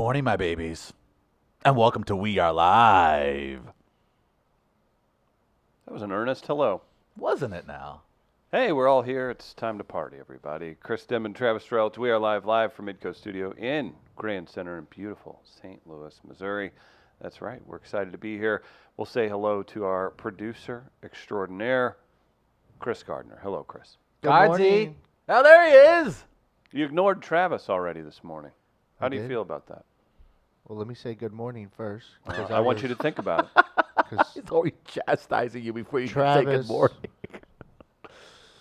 morning, my babies, and welcome to We Are Live. That was an earnest hello. Wasn't it now? Hey, we're all here. It's time to party, everybody. Chris Dim and Travis Terrell. We are live from Midcoast Studio in Grand Center in beautiful St. Louis, Missouri. That's right. We're excited to be here. We'll say hello to our producer extraordinaire, Chris Gardner. Hello, Chris. Good morning. Oh, there he is. You ignored Travis already this morning. How I do you did? feel about that? Well, let me say good morning first. I want you to think about it. Because He's always chastising you before you can say good Travis morning.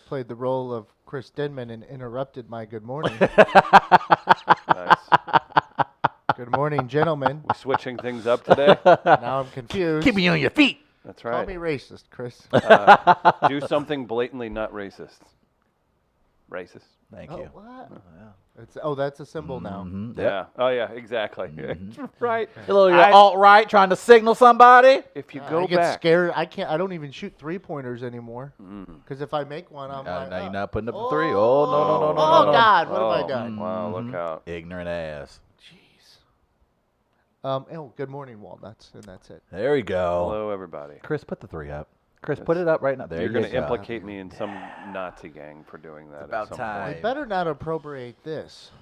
played the role of Chris Denman and interrupted my good morning. Nice. Good morning, gentlemen. We switching things up today? Now I'm confused. Keep me on your feet. That's Call right. me racist, Chris. Do something blatantly not racist. Racist. Thank Oh, you. what? Oh, That's a symbol now. Mhm, yep. Yeah. Oh, yeah, exactly. Right. Hello, you're I- alt-right trying to signal somebody? If you I go get back. scared. I don't even shoot 3-pointers anymore. Because if I make one, I'm like, Now you're oh. not putting up the three. Oh, no. Oh, no. God, what have I Oh, done? Wow, look out. Ignorant ass. Jeez. Good morning, Walnuts, and that's it. There we go. Hello, everybody. Chris, put the three up. Chris, put it up right now. There You're you going to go. implicate me in some Nazi gang for doing that. about at some time. We Point. better not appropriate this.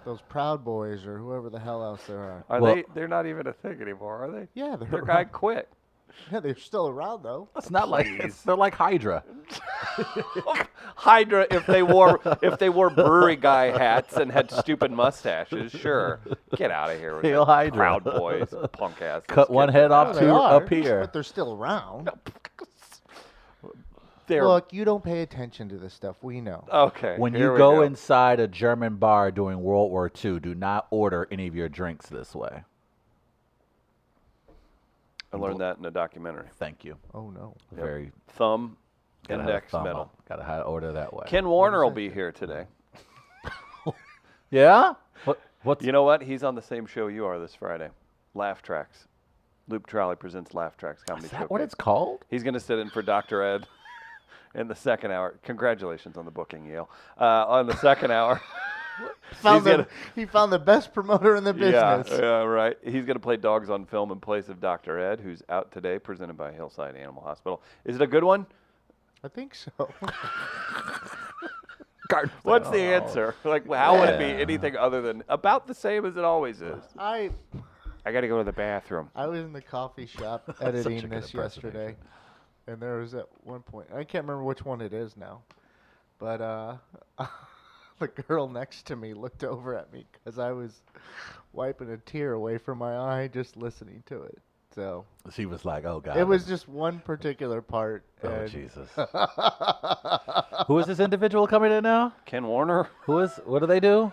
Those Proud Boys or whoever the hell else there are. Are Well- they? They're not even a thing anymore, are they? Yeah, Their guy quit. Yeah, they're still around though. It's not like they're like Hydra. Hydra, if they wore brewery guy hats and had stupid mustaches, sure. Get out of here with Hail that Hydra. Proud Boys, punk ass. Cut one head off They two are, up here. but they're still around. They're Look, you don't pay attention to this stuff. We know. okay. When here you we go inside a German bar during World War II, do not order any of your drinks this way. I learned that in a documentary. Thank you. Oh no. Yep. Very Thumb, gotta have a index, thumb middle. up. Gotta how to order that way. Ken Warner will that be do? here today. Yeah? What's You know what? He's on the same show you are this Friday. Laugh Tracks. Loop Trolley presents Laugh Tracks Comedy is that Showcase. what it's called? He's going to sit in for Dr. Ed in the second hour. Congratulations on the booking, Yale. On the second hour. He found the best promoter in the business. Yeah, right. He's going to play Dogs on Film in place of Dr. Ed, who's out today, presented by Hillside Animal Hospital. Is it a good one? I think so. What's the answer? Like, how would it be anything other than about the same as it always is? I I got to go to the bathroom. was in the coffee shop Such a editing good this yesterday, and there was at one point, I can't remember which one it is now, but the girl next to me looked over at me because I was wiping a tear away from my eye just listening to it. So She was like, oh, God. it was just one particular part. Oh, and Jesus. Who is this individual coming in now? Ken Warner, What do they do?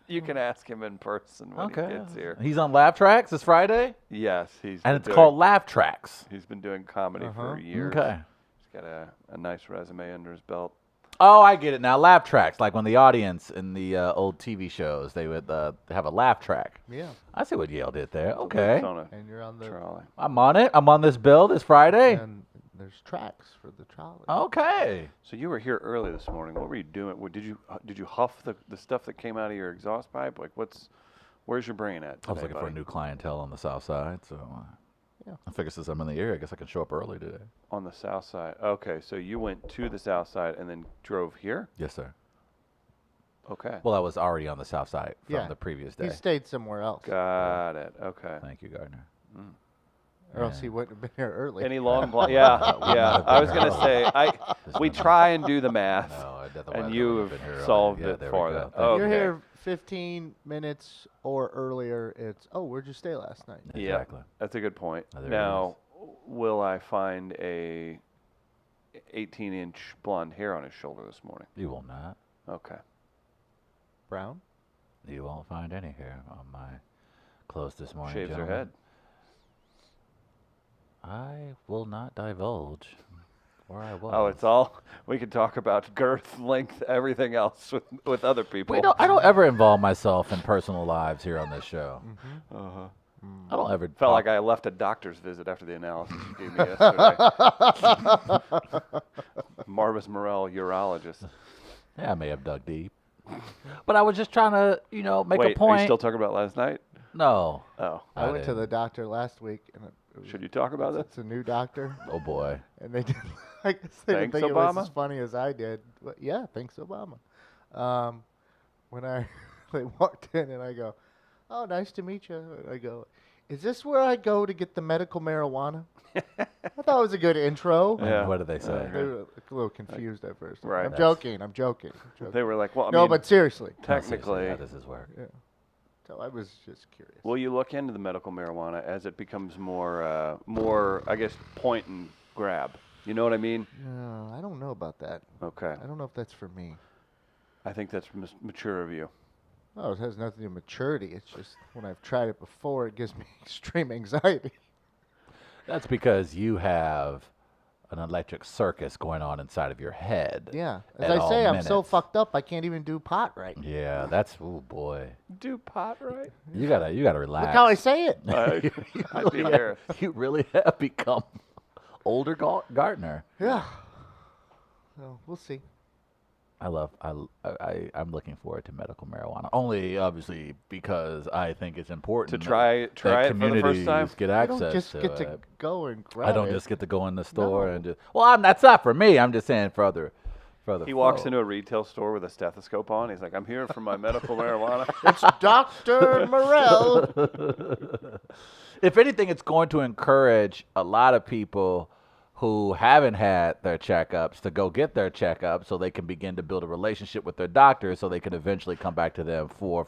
you can ask him in person when he gets here. He's on Laugh Tracks this Friday? Yes, And it's called Laugh Tracks. He's been doing comedy for years. Okay. He's got a nice resume under his belt. Oh, I get it now. Laugh tracks, like when the audience in the old TV shows, they would have a laugh track. Yeah, I see what Yale did there. Okay, It's on a and you're on the trolley. I'm on it. I'm on this bill this Friday. and there's tracks for the trolley. Okay. So you were here early this morning. What were you doing? Did you huff the stuff that came out of your exhaust pipe? Like where's your brain at today, I was looking for a buddy? new clientele on the south side, so Yeah. I figured since I'm in the area, I guess I can show up early today. On the south side. Okay, so you went to the south side and then drove here? Yes, sir. Okay. Well, I was already on the south side from Yeah. the previous He day. stayed somewhere else, Got it. Okay. Thank you, Gardner. or else he wouldn't have been here early. Any long yeah. I was gonna say we try and do the math. No, otherwise And I you would've have been here early. solved Yeah, it there we for go. them. Thank you. You're Okay. here 15 minutes or earlier. It's, where'd you stay last night? Yeah, Exactly. that's a good point. There it Now, will I find a 18-inch blonde hair on his shoulder this morning? You will not. Okay. Brown? You won't find any hair on my clothes this morning, Shaves her gentlemen. head. I will not divulge where I was. Oh, it's all we can talk about girth, length, everything else with other people. I don't ever involve myself in personal lives here on this show. Uh-huh. I don't ever. Felt like I left a doctor's visit after the analysis you gave me yesterday. Marvis Morel, urologist. Yeah, I may have dug deep. But I was just trying to, make Wait, a point. are you still talking about last night? No. Oh, I went to didn't. the doctor last week, and it was, should you talk about this? it's a new doctor, Oh boy. and they did. I guess they didn't Thanks, think it was Obama? as funny as I did. But yeah, thanks, Obama. When I they walked in, and I go, "Oh, nice to meet you." And I go, "Is this where I go to get the medical marijuana?" I thought it was a good intro. Yeah. What did they say? They were a little confused at first. Right. I'm joking. I'm joking. They were like, well, I no, mean, but seriously. No, seriously, technically, how does this work? Yeah. So I was just curious. will you look into the medical marijuana as it becomes more, I guess, point and grab? You know what I mean? No, I don't know about that. Okay. I don't know if that's for me. I think that's mature of you. Oh, it has nothing to do with maturity. It's just when I've tried it before, it gives me extreme anxiety. That's because you have an electric circus going on inside of your head. Yeah. As at I all say, I'm so minutes. fucked up, I can't even do pot right. Yeah, that's oh boy. Do pot right? You gotta relax. Look how I say it. I'd be there. You really have become older Gardner. Yeah. So we'll see. I'm looking forward to medical marijuana. Only obviously because I think it's important To try it for the first communities time? get I access don't just to get it. to go and grab I don't it. just get to go in the store No. and just. Well, that's not for me. I'm just saying for other. He walks into a retail store with a stethoscope on. He's like, I'm here for my medical marijuana. It's Dr. Morell. If anything, it's going to encourage a lot of people who haven't had their checkups to go get their checkups so they can begin to build a relationship with their doctor so they can eventually come back to them for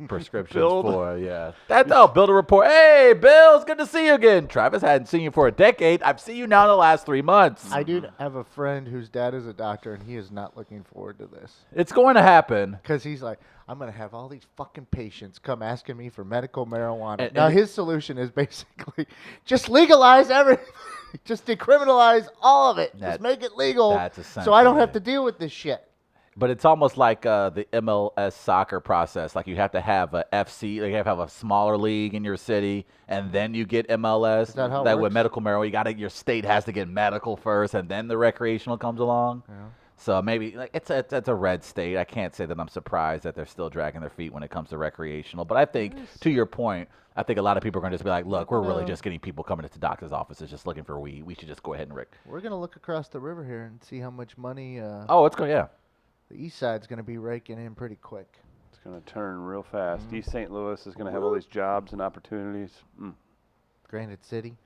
prescriptions Build. build a rapport. Hey, Bill, it's good to see you again. Travis hadn't seen you for a decade. I've seen you now in the last 3 months. I do have a friend whose dad is a doctor, and he is not looking forward to this. It's going to happen. Because he's like, I'm going to have all these fucking patients come asking me for medical marijuana. And- Now, and- his solution is basically just legalize everything. Just decriminalize all of it. That- just make it legal that's so I don't have essentially- to deal with this shit. But it's almost like the MLS soccer process. Like you have to have a FC, like you have to have a smaller league in your city, and then you get MLS. Is that how it with works? medical marijuana, your state has to get medical first, and then the recreational comes along. Yeah. So maybe like it's a red state. I can't say that I'm surprised that they're still dragging their feet when it comes to recreational. But I think, to your point, I think a lot of people are going to just be like, look, we're really just getting people coming into doctor's offices just looking for weed. We should just go ahead and We're going to look across the river here and see how much money Oh, it's going, yeah. the east side's going to be raking in pretty quick. It's going to turn real fast. East St. Louis is going to have all these jobs and opportunities. Granite City,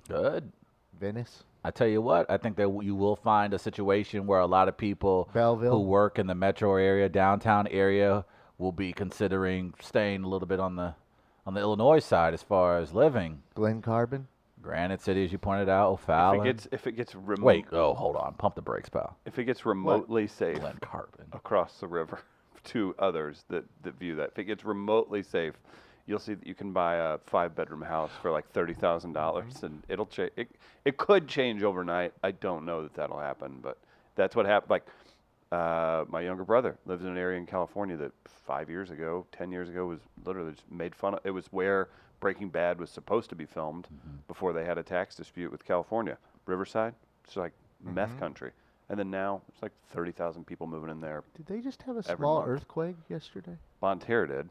Good. Venice, I tell you what, I think that you will find a situation where a lot of people who Belleville. work in the metro area, downtown area, will be considering staying a little bit on the Illinois side as far as living. Glen Carbon. Granite City, as you pointed out, O'Fallon. If it gets remote, Wait, hold on, pump the brakes, pal. if it gets remotely safe Glen Carbon. across the river to others that view that, if it gets remotely safe, you'll see that you can buy a 5-bedroom house for like $30,000, and it'll change. It could change overnight. I don't know that that'll happen, but that's what happened. Like my younger brother lives in an area in California that 5 years ago, 10 years ago was literally just made fun of. It was where Breaking Bad was supposed to be filmed before they had a tax dispute with California. Riverside, it's like meth country. And then now it's like 30,000 people moving in there. Did they just have a Every small month. earthquake yesterday? Bonterra did,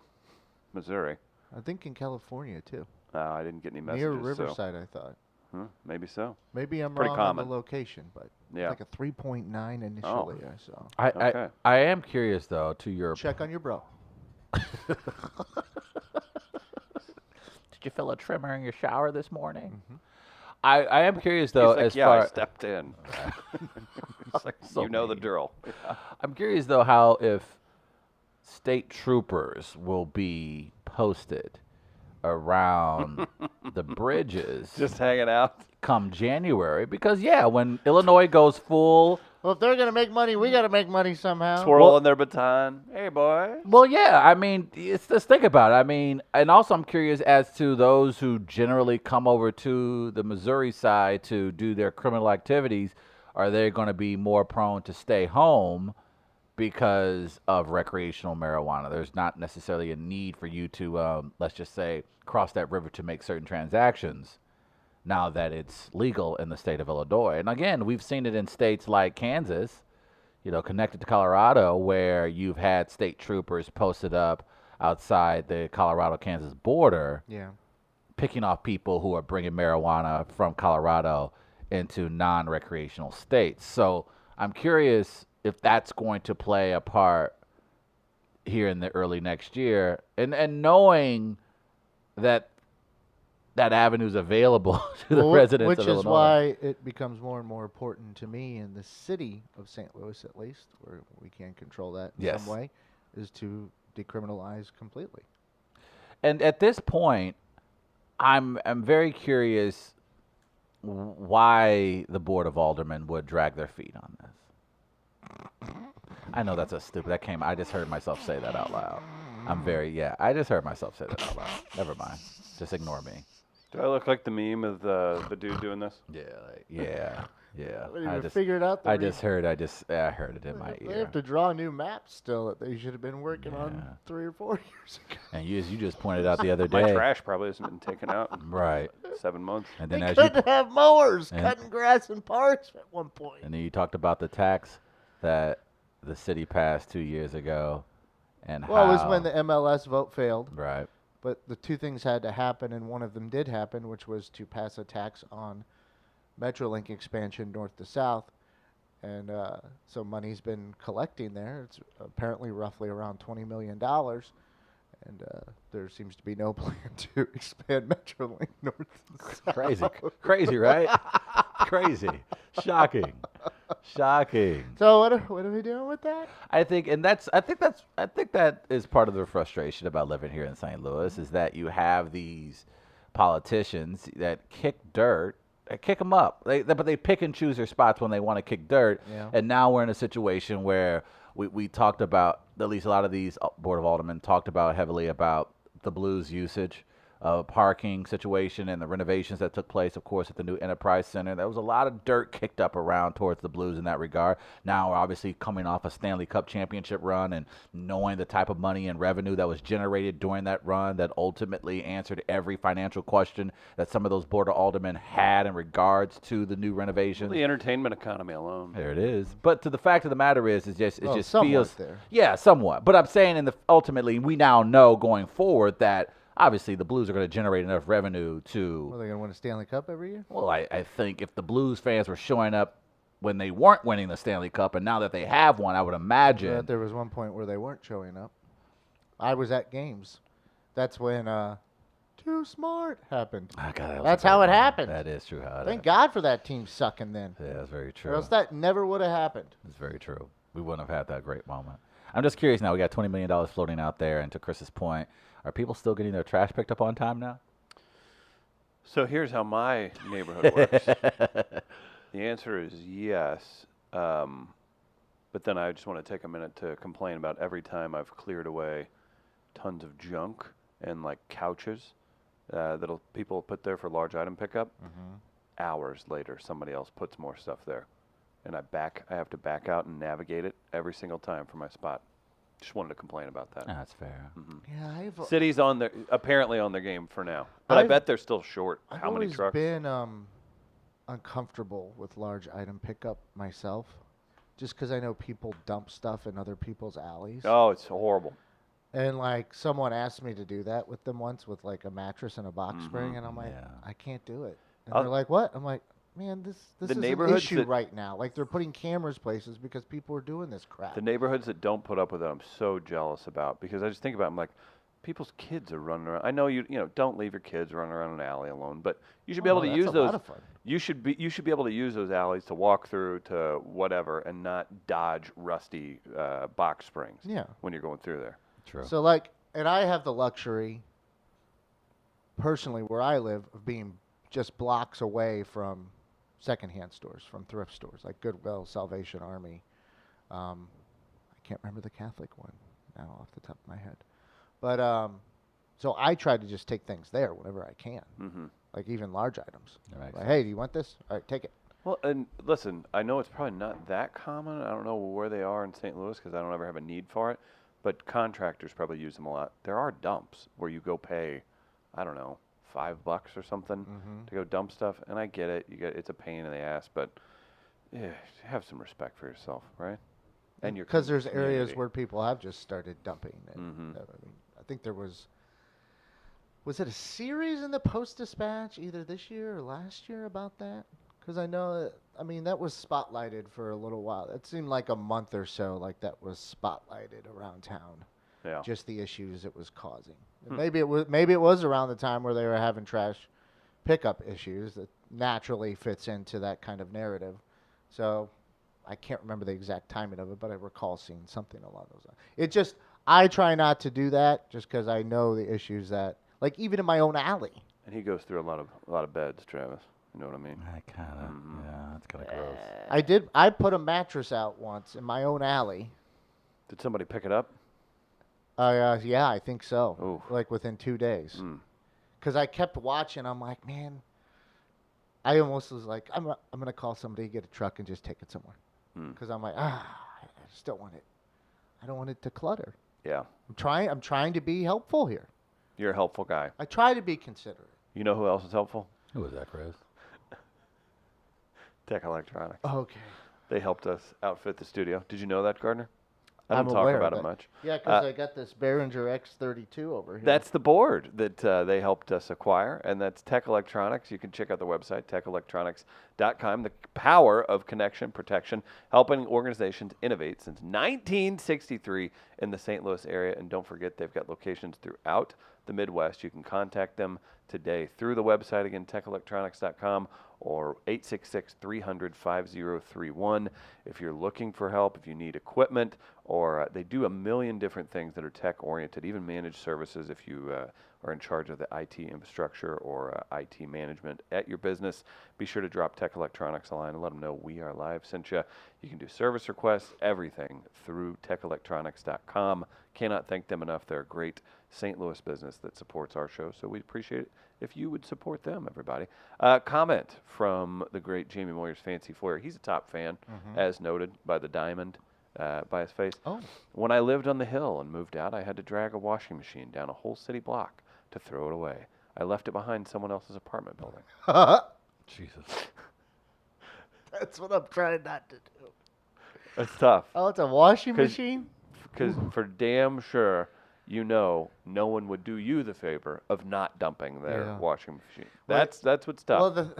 Missouri. I think in California too. I didn't get any messages. Near so- Riverside, I thought. maybe so. Maybe I'm Pretty wrong common. on the location, but Yeah. it's like a 3.9 initially I saw. Okay. I am curious though to your. Check on your bro. Did you feel a tremor in your shower this morning? I am curious though He's like, as yeah, far I stepped in. It's like, So you know the mean. drill. I'm curious though how if state troopers will be posted around the bridges Just hanging out. come January because when Illinois goes full. Well, if they're gonna make money, we gotta make money somehow. Twirling their baton. Hey, boy. Well, yeah, I mean, just think about it. I mean, and also I'm curious as to those who generally come over to the Missouri side to do their criminal activities. Are they going to be more prone to stay home because of recreational marijuana? There's not necessarily a need for you to, let's just say, cross that river to make certain transactions now that it's legal in the state of Illinois. And again, we've seen it in states like Kansas, connected to Colorado, where you've had state troopers posted up outside the Colorado-Kansas border, Yeah. picking off people who are bringing marijuana from Colorado into non-recreational states. So I'm curious if that's going to play a part here in the early next year, and knowing that that avenue is available to the Well, residents which of is Illinois. why it becomes more and more important to me in the city of St. Louis, at least, where we can control that in some Yes. way, is to decriminalize completely. And at this point, I'm very curious why the board of aldermen would drag their feet on this. I know that's a stupid. That came. I just heard myself say that out loud. I'm very I just heard myself say that out loud. Never mind. Just ignore me. Do I look like the meme of the dude doing this? Yeah, yeah. I didn't I even just figure it out. I just heard. I heard it in my They ear. have to draw new maps still that they should have been working on Yeah. 3 or 4 years ago. And you just pointed out the other My day. trash probably hasn't been taken out in Right. 7 months. And They then as you couldn't have mowers and- cutting grass in parks at one point. and then you talked about the tax that the city passed 2 years ago, and Well, it was how when the MLS vote failed. right. But the two things had to happen, and one of them did happen, which was to pass a tax on Metrolink expansion north to south. And so money's been collecting there. It's apparently roughly around $20 million. And there seems to be no plan to expand Metrolink north to south. Crazy, right? Crazy, shocking. So what are we doing with that? I think that is part of the frustration about living here in St. Louis is that you have these politicians that kick dirt, they kick them up, but they pick and choose their spots when they want to kick dirt. Yeah. And now we're in a situation where we talked about, at least a lot of these board of aldermen talked about heavily about the Blues usage. Parking situation and the renovations that took place, of course, at the new Enterprise Center. There was a lot of dirt kicked up around towards the Blues in that regard. Now, we're obviously coming off a Stanley Cup championship run and knowing the type of money and revenue that was generated during that run that ultimately answered every financial question that some of those Board of Aldermen had in regards to the new renovations. The entertainment economy alone. There it is. But to the fact of the matter is, it just Somewhat feels there. Yeah, somewhat. But I'm saying ultimately, we now know going forward that obviously the Blues are going to generate enough revenue to. Are they going to win a Stanley Cup every year? Well, I think if the Blues fans were showing up when they weren't winning the Stanley Cup, and now that they have one, I would imagine. But there was one point where they weren't showing up. I was at games. That's when Too Smart happened. Oh, God, that was That's a how great it moment. happened. That is true. How it Thank happened. God for that team sucking then. Yeah, that's very true. Or else that never would have happened. It's very true. We wouldn't have had that great moment. I'm just curious now. We got $20 million floating out there, and to Chris's point, are people still getting their trash picked up on time now? So here's how my neighborhood works. The answer is yes. But then I just want to take a minute to complain about every time I've cleared away tons of junk and like couches that'll people put there for large item pickup. Hours later, somebody else puts more stuff there, and I have to back out and navigate it every single time for my spot. Just wanted to complain about that. That's fair. Yeah, City's apparently on their game for now, but I I've- bet they're still short. I've How many always trucks? been uncomfortable with large item pickup myself, just because I know people dump stuff in other people's alleys. Oh, it's horrible. And like someone asked me to do that with them once with like a mattress and a box spring, and I'm like, Yeah. I can't do it. And I'll- they're like, what? I'm like, man, this The is an neighborhoods issue that- right now. Like they're putting cameras places because people are doing this crap. The neighborhoods that don't put up with it, I'm so jealous about because I just think about it, I'm like, people's kids are running around. I know you don't leave your kids running around an alley alone, but you should be able to that's use a those. lot of fun. You should be able to use those alleys to walk through to whatever and not dodge rusty box springs. Yeah. When you're going through there. True. So like, and I have the luxury, personally, where I live, of being just blocks away from secondhand stores, from thrift stores like Goodwill, Salvation Army. I can't remember the Catholic one now off the top of my head, but so I try to just take things there whenever I can, like even large items. That makes Like, hey, do you want this? All right, take it. Well, and listen, I know it's probably not that common. I don't know where they are in St. Louis because I don't ever have a need for it, but contractors probably use them a lot. There are dumps where you go pay, I don't know, $5 or something to go dump stuff, and I get it. It's a pain in the ass, but yeah, have some respect for yourself, right? And your Because there's areas community. where people have just started dumping, and I mean, think there was it a series in the Post-Dispatch either this year or last year about that? Because I know, I mean, that was spotlighted for a little while. It seemed like a month or so like that was spotlighted around town. Yeah. Just the issues it was causing. And maybe it was around the time where they were having trash pickup issues that naturally fits into that kind of narrative. So I can't remember the exact timing of it, but I recall seeing something along those lines. It just, I try not to do that just because I know the issues that, like even in my own alley. And he goes through a lot of beds, Travis. You know what I mean? I kind of, yeah, that's kind of gross. I put a mattress out once in my own alley. Did somebody pick it up? Yeah, I think so. Oof. Like within 2 days. Mm. Because I kept watching. I'm like, man, I almost was like, I'm going to call somebody, get a truck, and just take it somewhere. Because I'm like, I just don't want it. I don't want it to clutter. Yeah. I'm trying to be helpful here. You're a helpful guy. I try to be considerate. You know who else is helpful? Who was that, Chris? Tech Electronics. Okay. They helped us outfit the studio. Did you know that, Gardner? I I'm don't talk aware about of it that. much. Yeah, because I got this Behringer X32 over here. That's the board that they helped us acquire, and that's Tech Electronics. You can check out the website, techelectronics.com. The power of connection protection, helping organizations innovate since 1963 in the St. Louis area. And don't forget, they've got locations throughout the Midwest. You can contact them today through the website, again, techelectronics.com, or 866-300-5031. If you're looking for help, if you need equipment, or they do a million different things that are tech-oriented, even managed services if you are in charge of the IT infrastructure or IT management at your business. Be sure to drop Tech Electronics a line and let them know We Are Live sent you. You can do service requests, everything through techelectronics.com. Cannot thank them enough. They're a great St. Louis business that supports our show, so we'd appreciate it if you would support them, everybody. Comment from the great Jamie Moyer's Fancy Foyer. He's a top fan, as noted by the diamond by his face. Oh. When I lived on the hill and moved out, I had to drag a washing machine down a whole city block to throw it away. I left it behind someone else's apartment building. Jesus. That's what I'm trying not to do. That's tough. Oh, it's a washing machine? Because for damn sure, you know, no one would do you the favor of not dumping their washing machine. That's what's tough. Well, the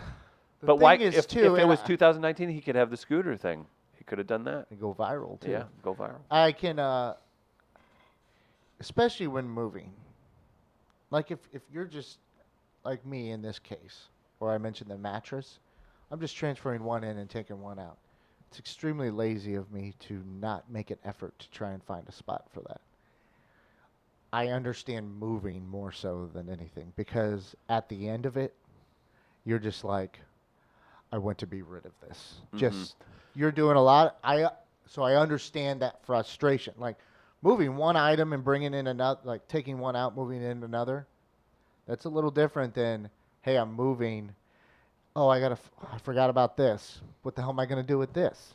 but thing why, is, if too, it was 2019, he could have the scooter thing. He could have done that. and go viral, too. Yeah, go viral. I can, especially when moving. Like if you're just like me in this case, or I mentioned the mattress, I'm just transferring one in and taking one out. It's extremely lazy of me to not make an effort to try and find a spot for that. I understand moving more so than anything because at the end of it, you're just like, I want to be rid of this. Just, you're doing a lot. So I understand that frustration. Like moving one item and bringing in another, like taking one out, moving in another. That's a little different than, hey, I'm moving. Oh, I forgot about this. What the hell am I going to do with this?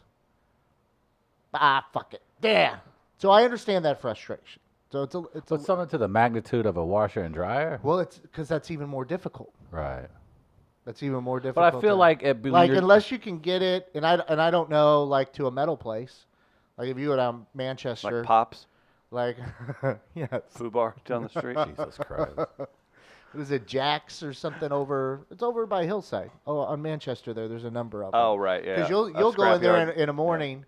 Fuck it. Yeah. So I understand that frustration. So But something to the magnitude of a washer and dryer? well, it's because that's even more difficult. Right. That's even more difficult. But I feel like unless you can get it, and I don't know, like to a metal place, like if you go down Manchester, Like Pops, like yes, Food Bar down the street. Jesus Christ. what is it, Jack's or something over? It's over by Hillside. Oh, on Manchester there's a number of them. Oh, right, yeah. Because you'll go in there in a morning,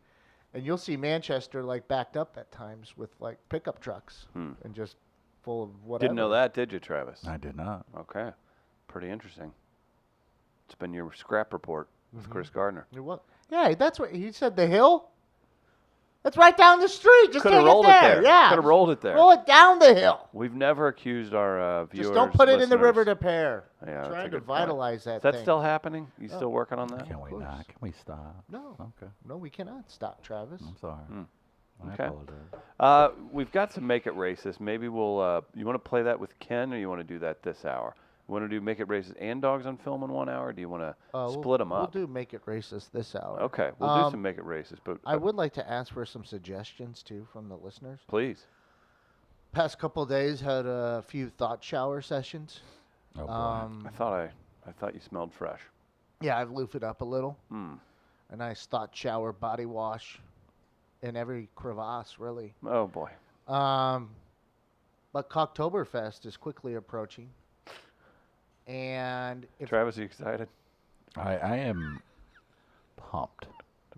and you'll see Manchester like backed up at times with like pickup trucks and just full of whatever. Didn't know that, did you, Travis? I did not. Okay. Pretty interesting. It's been your scrap report with Chris Gardner. What? Yeah, that's what he said. The hill. That's right down the street. Just Could take have rolled it it there. there. Yeah, Could have rolled it there. Roll it down the hill. We've never accused our viewers. Just don't put it in the listeners. river to pair. Yeah, that's a Trying to good point. vitalize that Is that thing. still happening? You still working on that? Can we course. not? Can we stop? No. Okay. No, we cannot stop, Travis. I'm sorry. I Okay. apologize. We've got some Make It Racist. Maybe we'll. You want to play that with Ken, or you want to do that this hour? You want to do Make It Racist and Dogs on Film in 1 hour? Or do you want to split them up? We'll do Make It Racist this hour. Okay, we'll do some Make It Racist, but I would like to ask for some suggestions, too, from the listeners. please. Past couple of days, had a few thought shower sessions. Oh, boy. I thought you smelled fresh. Yeah, I've loofed it up a little. Hmm. A nice thought shower body wash in every crevasse, really. Oh boy. But Cocktoberfest is quickly approaching. And if Travis, are you excited? I am pumped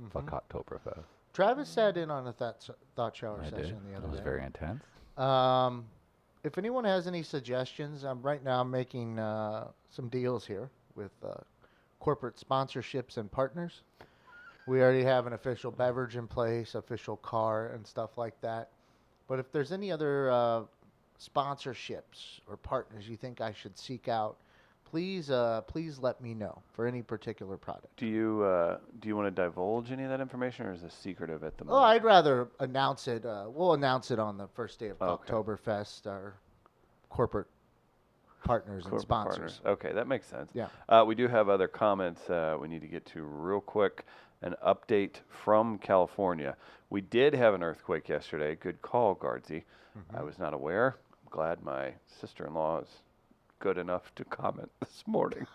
for Cocktoberfest. Travis sat in on a thought shower I session did. the It other was day. very intense. If anyone has any suggestions, right now I'm making some deals here with corporate sponsorships and partners. We already have an official beverage in place, official car, and stuff like that. But if there's any other sponsorships or partners you think I should seek out, please let me know for any particular product. Do you want to divulge any of that information, or is it secretive at the Oh, moment? I'd rather announce it. We'll announce it on the first day of Okay. Oktoberfest, our corporate partners and Corporate sponsors. partners. Okay, that makes sense. Yeah. We do have other comments we need to get to real quick. An update from California. We did have an earthquake yesterday. Good call, Guardsy. I was not aware. I'm glad my sister-in-law is good enough to comment this morning.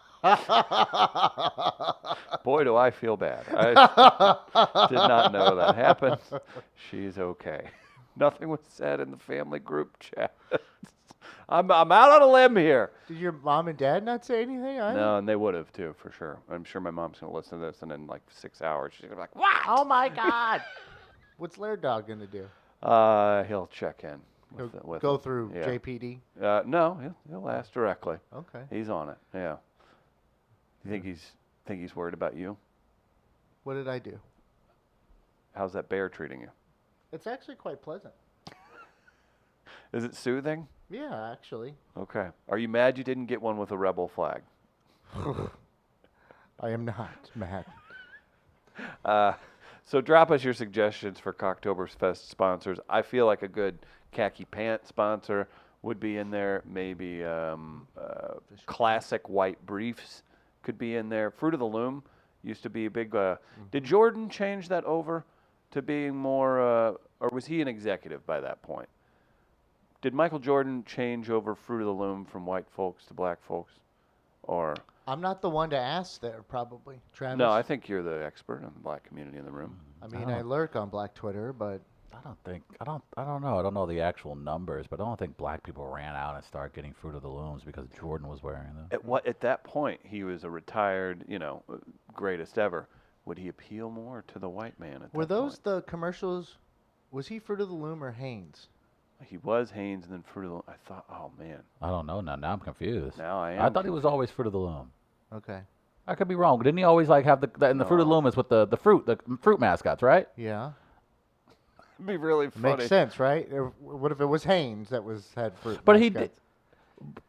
Boy, do I feel bad. I did not know that happened. She's okay. Nothing was said in the family group chat. I'm out on a limb here. Did your mom and dad not say anything? No, and they would have too, for sure. I'm sure my mom's gonna listen to this, and in like 6 hours, she's gonna be like, "What?" Oh my God! What's Laird Dog gonna do? He'll check in. He'll With go them. through Yeah. JPD. No, he'll ask directly. Okay. He's on it. Yeah. You think he's worried about you? What did I do? How's that bear treating you? It's actually quite pleasant. Is it soothing? Yeah, actually. Okay. Are you mad you didn't get one with a rebel flag? I am not mad. So drop us your suggestions for Cocktoberfest sponsors. I feel like a good khaki pant sponsor would be in there. Maybe classic white briefs could be in there. Fruit of the Loom used to be a big. Did Jordan change that over to being more, or was he an executive by that point? Did Michael Jordan change over Fruit of the Loom from white folks to black folks, or? I'm not the one to ask there, probably. Travis? No, I think you're the expert in the black community in the room. I mean, I lurk on Black Twitter, but I don't know. I don't know the actual numbers, but I don't think black people ran out and started getting Fruit of the Looms because Jordan was wearing them. At that point, he was a retired, greatest ever. Would he appeal more to the white man at were that those point? the commercials? Was he Fruit of the Loom or Hanes? He was Haynes and then Fruit of the Loom. I thought, oh man, I don't know now. Now I'm confused. now I am. I thought he was always Fruit of the Loom. Okay. I could be wrong. Didn't he always like have the in the Fruit of the Loom is with the fruit mascots, right? Yeah. It'd be really funny. Makes sense, right? What if it was Hanes that had fruit? But he mascots? did.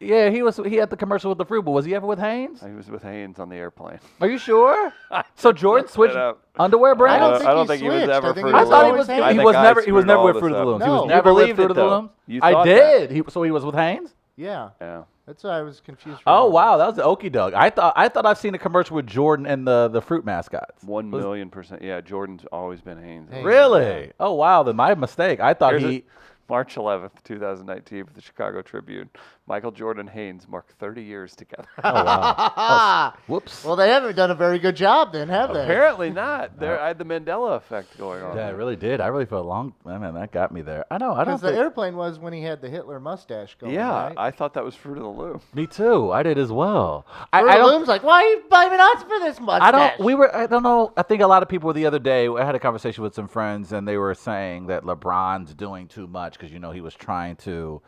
Yeah, he had the commercial with the fruit, but was he ever with Hanes? He was with Haynes on the airplane. Are you sure? So Jordan switched up. underwear I brand? don't think I don't he think he was switched. ever I think Fruit I of the thought he Loom. was. Haynes. I He think was I never. He was screwed never all with this Fruit of the up. Looms. He No. was You never with believed Fruit it, of the though. Looms. You I thought did. So he was with Hanes. Yeah. Yeah. That's why I was confused. For Oh a moment. wow, that was the okie doke. I thought I've seen a commercial with Jordan and the fruit mascots. 1,000,000%. Yeah, Jordan's always been Haynes. Haynes. Really? Oh wow, then my mistake. I thought Here's he. March 11th, 2019, for the Chicago Tribune. Michael Jordan and Haynes mark 30 years together. Oh wow. Whoops. Well, they haven't done a very good job then, have they? Apparently not. I had the Mandela effect going on. Yeah, I really did. I really felt long. I mean, that got me there. I know. I don't. Because the airplane was when he had the Hitler mustache going. Yeah, right? I thought that was Fruit of the Loom. Me too. I did as well. Fruit I of the don't. Loom's like, why are you blaming us for this mustache? I don't. We were. I don't know. I think a lot of people the other day. I had a conversation with some friends, and they were saying that LeBron's doing too much because he was trying to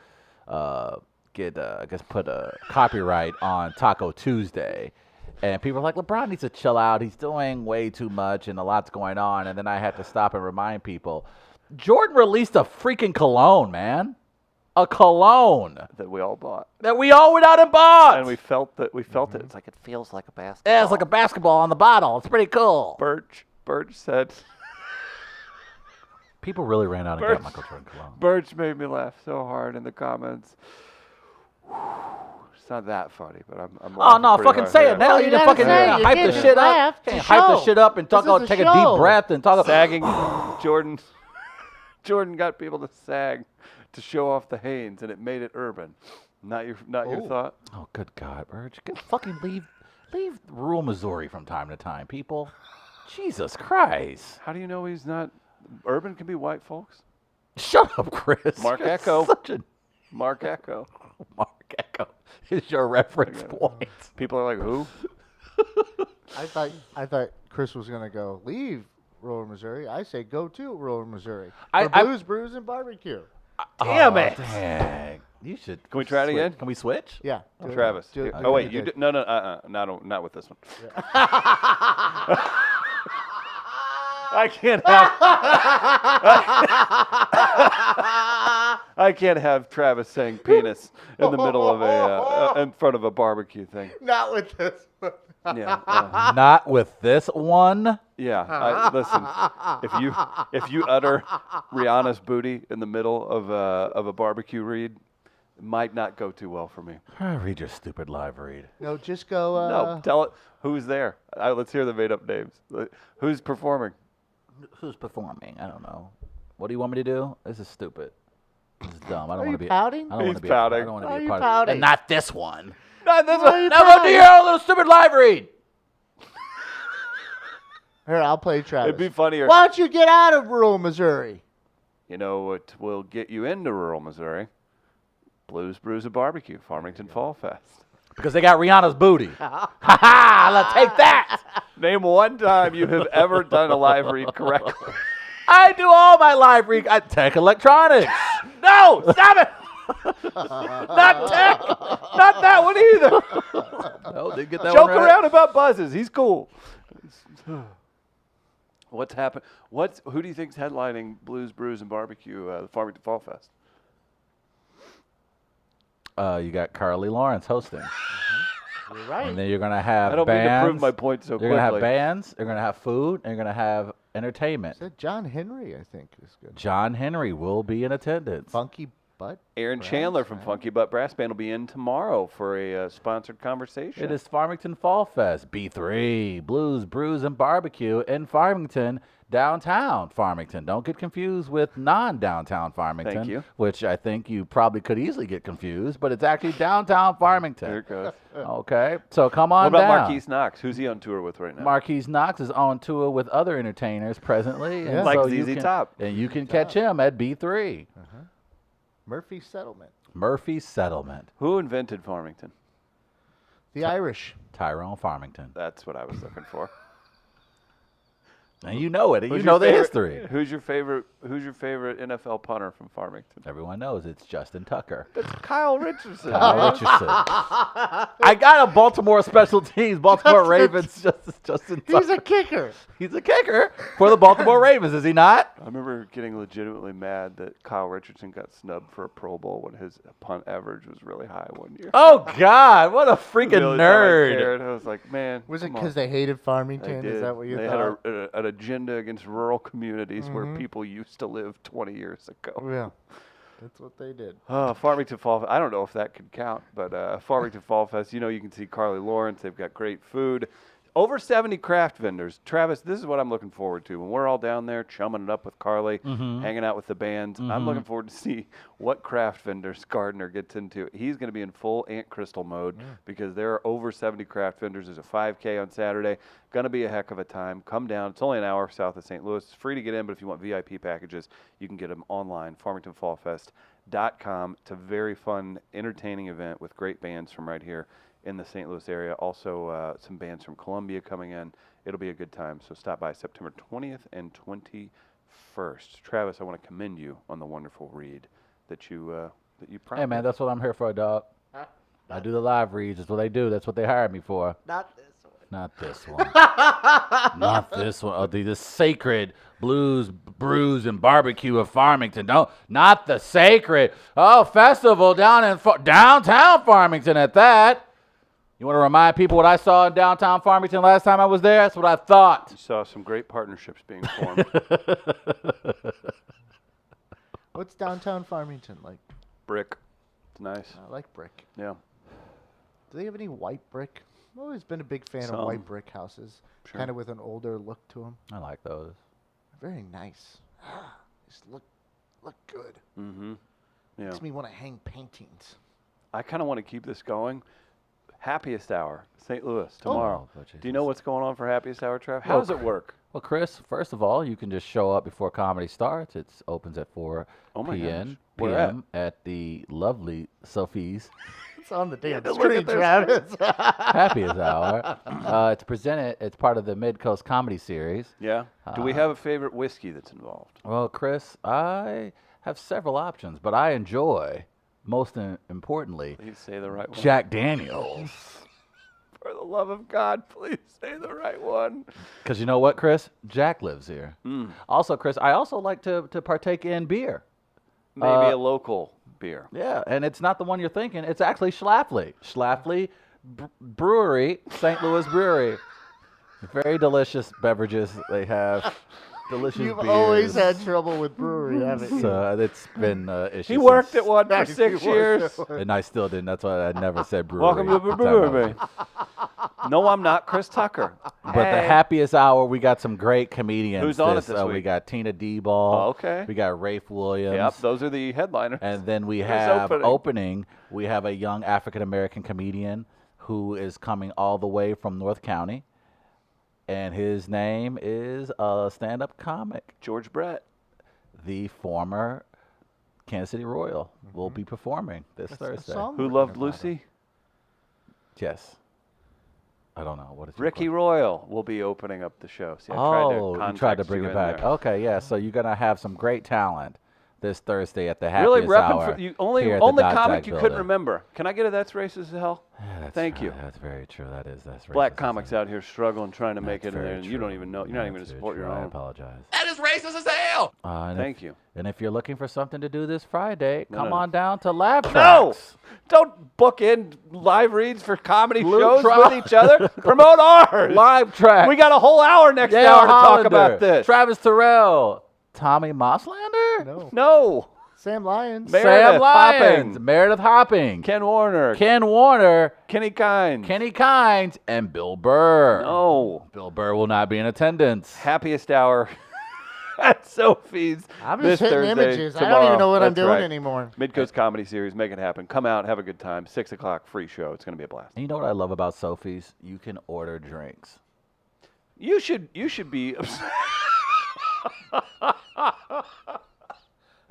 get I guess put a copyright on Taco Tuesday, and people are like, LeBron needs to chill out. He's doing way too much, and a lot's going on. And then I had to stop and remind people, Jordan released a freaking cologne, man. A cologne That we all bought. that we all went out and bought. And we felt it. It's like it feels like a basketball. Yeah, it's like a basketball on the bottle. It's pretty cool. Birch said, People really ran out and Birch. got Michael Jordan cologne. Birch made me laugh so hard in the comments. It's not that funny, but I'm Oh laughing no! pretty Fucking hard. say Yeah. it now. You you done gotta fucking say it. You hype can't the just shit laugh. up. It's a Can't hype the show. shit up and talk. This is a Take a show. deep breath and talk. Sagging. Jordan got people to sag to show off the Hanes, and it made it urban. Not your thought. Oh, good God, Burge! Fucking leave rural Missouri from time to time, people. Jesus Christ! How do you know he's not? Urban can be white folks. Shut up, Chris. Mark You're Echo. Such a Mark Echo. Mark Echo is your reference point. People are like, who? I thought Chris was gonna go leave rural Missouri. I say go to rural Missouri I- for I- blues, brews, and barbecue. Damn it. Dang. You should. Can we try it switch. again? Can we switch? Yeah, do it. Travis. Do it. Oh, Do wait. it. You did, no, not with this one. I can't have. I can't have Travis saying penis in the middle of in front of a barbecue thing. Not with this. Yeah. Not with this one. Yeah. Listen, if you utter Rihanna's booty in the middle of a barbecue read, it might not go too well for me. Read your stupid live read. No, just go. No, tell it who's there. Let's hear the made-up names. Who's performing? Who's performing? I don't know. What do you want me to do? This is stupid. This is dumb. I don't Are want you to be. pouting? I don't want He's to be. pouting. I don't want to Why be are a part you of it. pouting? And not this one. Not this Why are one. you Now go do your own little stupid live read. Here, I'll play Travis. It'd be funnier. Why don't you get out of rural Missouri? You know what will get you into rural Missouri? Blues, Brews, and Barbecue, Farmington Fall Fest. Because they got Rihanna's booty. Ha ha! Let's take that. Name one time you have ever done a live read correctly. I do all my live read. Tech Electronics. No, stop it. Not Tech. Not that one either. No, didn't get that Joke one right. around about buzzes. He's cool. What's happened? Who do you think's headlining Blues, Brews, and Barbecue, the Farmington Fall Fest? You got Carly Lawrence hosting. You're right. And then you're gonna have I don't bands. mean to prove my point so You're quickly. gonna have bands. You're gonna have food. And you're gonna have entertainment. Is that John Henry? I think is good. John Henry will be in attendance. Funky butt. Aaron Brass Chandler from Band. Funky Butt Brass Band will be in tomorrow for a sponsored conversation. It is Farmington Fall Fest, B3, Blues, Brews, and Barbecue in Farmington, downtown Farmington. Don't get confused with non-downtown Farmington, Thank you. which I think you probably could easily get confused, but it's actually downtown Farmington. There it goes. Okay, so come on What about down. Marquise Knox? Who's he on tour with right now? Marquise Knox is on tour with other entertainers presently, and Yeah. Like so you ZZ can, Top. and you can catch him at B3. Murphy Settlement. Murphy Settlement, Who invented Farmington? The Irish. Tyrone Farmington, That's what I was looking for. and you know it. You Who's know your the favorite- history. Who's your favorite NFL punter from Farmington? Everyone knows it's Justin Tucker. That's Kyle Richardson. Kyle Richardson. I got a Baltimore special teams, Baltimore Ravens. Justin Tucker. He's a kicker. He's a kicker for the Baltimore Ravens, is he not? I remember getting legitimately mad that Kyle Richardson got snubbed for a Pro Bowl when his punt average was really high one year. Oh God, what a freaking The only time I nerd! cared, I was like, man. Was it come on. because they hated They Farmington? did. Is that what you they thought? had an agenda against rural communities where people used to live 20 years ago. Yeah. That's what they did. Farmington Fall Fest. I don't know if that could count, but Farmington Fall Fest, you can see Carly Lawrence. They've got great food. Over 70 craft vendors. Travis, this is what I'm looking forward to. When we're all down there chumming it up with Carly, hanging out with the bands, I'm looking forward to see what craft vendors Gardner gets into. He's going to be in full Aunt Crystal mode because there are over 70 craft vendors. There's a 5K on Saturday. Going to be a heck of a time. Come down. It's only an hour south of St. Louis. It's free to get in, but if you want VIP packages, you can get them online, farmingtonfallfest.com. It's a very fun, entertaining event with great bands from right here in the St. Louis area. Also, some bands from Columbia coming in. It'll be a good time. So stop by September 20th and 21st. Travis, I want to commend you on the wonderful read that you prompted. Hey man, that's what I'm here for, dog. I do the live reads. That's what they do. That's what they hired me for. Not this one. Not this one. Not this one. Oh, the sacred Blues, Brews, and Barbecue of Farmington. No, not the sacred. Oh, festival down in downtown Farmington at that. You want to remind people what I saw in downtown Farmington last time I was there? That's what I thought. You saw some great partnerships being formed. What's downtown Farmington like? Brick. It's nice. I like brick. Yeah. Do they have any white brick? I've always been a big fan of Some. white brick houses, Sure. kind of with an older look to them. I like those. Very nice. Just look good. Mm-hmm. Yeah. Makes me want to hang paintings. I kind of want to keep this going. Happiest Hour, St. Louis, tomorrow. Oh, Do you know what's going on for Happiest Hour, Trav? How Well, does it work? Well, Chris, first of all, you can just show up before comedy starts. It opens at 4 Oh my p.m. gosh. Where at? at the lovely Sophie's It's on the damn look screen, at this. Travis. Happiest Hour. It's part of the Mid Coast Comedy Series. Yeah. Do we have a favorite whiskey that's involved? Well, Chris, I have several options, but I enjoy, most importantly, Please say the right one. Jack Daniels. For the love of God, please say the right one. Because you know what, Chris? Jack lives here. Also, Chris, I also like to partake in beer. Maybe a local beer. Yeah, and it's not the one you're thinking. It's actually Schlafly. Schlafly Brewery, St. Louis Brewery. Very delicious beverages they have. Delicious You've beers. always had trouble with brewery, haven't you? So it's been issue. He worked since- at one for Yes, he 6 worked years. at one. and I still didn't. That's why I never said brewery. Welcome to the brewery. No, I'm not Chris Tucker. But the happiest hour, we got some great comedians. Who's on it this We week? got Tina D-Ball. Oh, okay. We got Rafe Williams. Yep, those are the headliners. And then we Who's have opening? we have a young African-American comedian who is coming all the way from North County. And his name is a stand-up comic. George Brett. The former Kansas City Royal will be performing this A Thursday. song Who written loved about Lucy? Yes. I don't know. What is your Ricky question? Royal will be opening up the show. See, I Oh, you tried to context bring you it in back. there. Okay, yeah. So you're gonna have some great talent this Thursday at the Really Happiest repping Hour. for you. Only here at the Dodge comic Jack you couldn't Building. remember. Can I get a that's racist as hell? Yeah, that's Thank right. you. That's very true. That's Black racism. comics out here struggling, trying to make That's it in there, very and you don't true. even know. You're not even going That's to very support your true. I own. apologize. That is racist as hell. And You. And if you're looking for something to do this Friday, No, come no. on down to Lab No! Tracks. Don't book in live reads for comedy Blue shows Tri- with each other. Promote ours. Live Tracks. We got a whole hour next Dale hour to talk Hollander, about this. Travis Terrell, Tommy Mosslander, No. No. Sam Lyons. Meredith Sam Lyons, Hopping. Meredith Hopping, Ken Warner. Ken Warner, Kenny Kines. Kenny Kines, and Bill Burr. No. Bill Burr will not be in attendance. Happiest hour at Sophie's. I'm this just hitting Thursday, images. I tomorrow. don't even know what I'm That's doing right. anymore. Midcoast Comedy Series. Make it happen. Come out. Have a good time. 6 o'clock free show. It's going to be a blast. And you know what I love about Sophie's? You can order drinks. You should be.